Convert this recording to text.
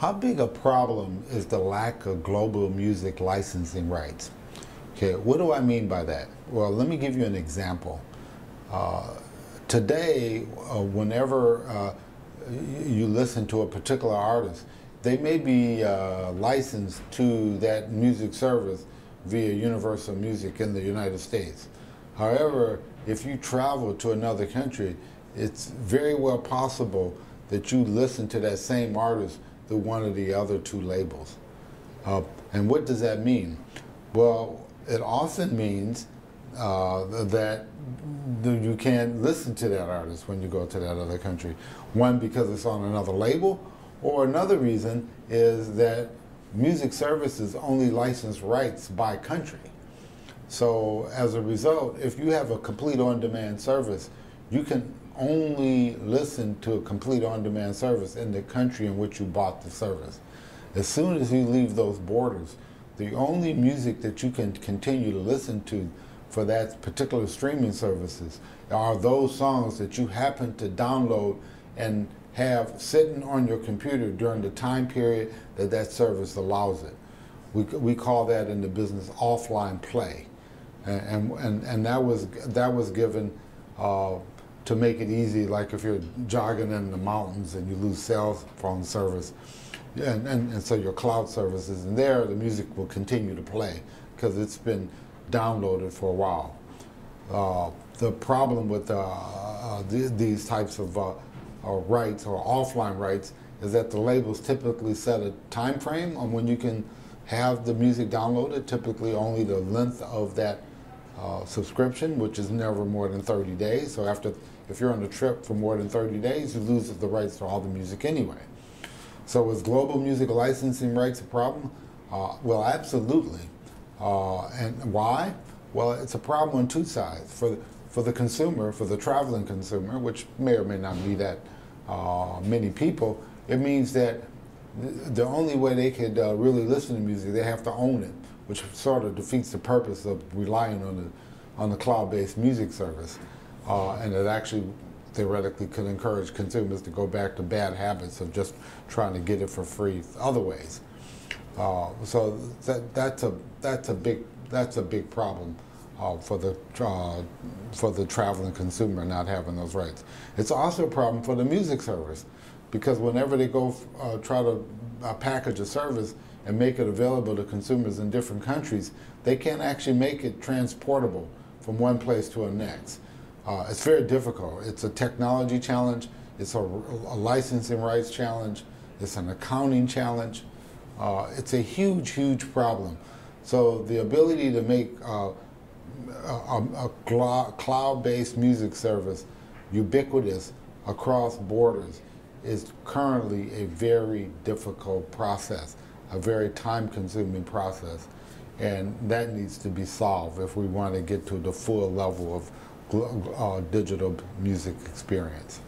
How big a problem is the lack of global music licensing rights? Okay, what do I mean by that? Well, let me give you an example. Today, whenever you listen to a particular artist, they may be licensed to that music service via Universal Music in the United States. However, if you travel to another country, it's very well possible that you listen to that same artist through one of the other two labels. And what does that mean? Well, it often means that you can't listen to that artist when you go to that other country. One, because it's on another label, or another reason is that music services only license rights by country. So as a result, if you have a complete on-demand service, you can only listen to a complete on-demand service in the country in which you bought the service. As soon as you leave those borders, the only music that you can continue to listen to for that particular streaming services are those songs that you happen to download and have sitting on your computer during the time period that that service allows it. We call that in the business offline play. And that was given to make it easy, like if you're jogging in the mountains and you lose cell phone service, and so your cloud service isn't there, the music will continue to play because it's been downloaded for a while. The problem with these types of rights or offline rights is that the labels typically set a time frame on when you can have the music downloaded, typically only the length of that subscription, which is never more than 30 days. So if you're on a trip for more than 30 days, you lose the rights to all the music anyway. So is global music licensing rights a problem? Well, absolutely. And why? Well, it's a problem on two sides. For the consumer, for the traveling consumer, which may or may not be that many people, it means that the only way they could really listen to music, they have to own it, which sort of defeats the purpose of relying on the cloud-based music service. And it actually theoretically could encourage consumers to go back to bad habits of just trying to get it for free other ways. So that's a big problem for the traveling consumer not having those rights. It's also a problem for the music service, because whenever they go try to package a service and make it available to consumers in different countries, they can't actually make it transportable from one place to the next. It's very difficult. It's a technology challenge, it's a licensing rights challenge, it's an accounting challenge. It's a huge, huge problem. So the ability to make a cloud-based music service ubiquitous across borders is currently a very difficult process, a very time-consuming process, and that needs to be solved if we want to get to the full level of digital music experience.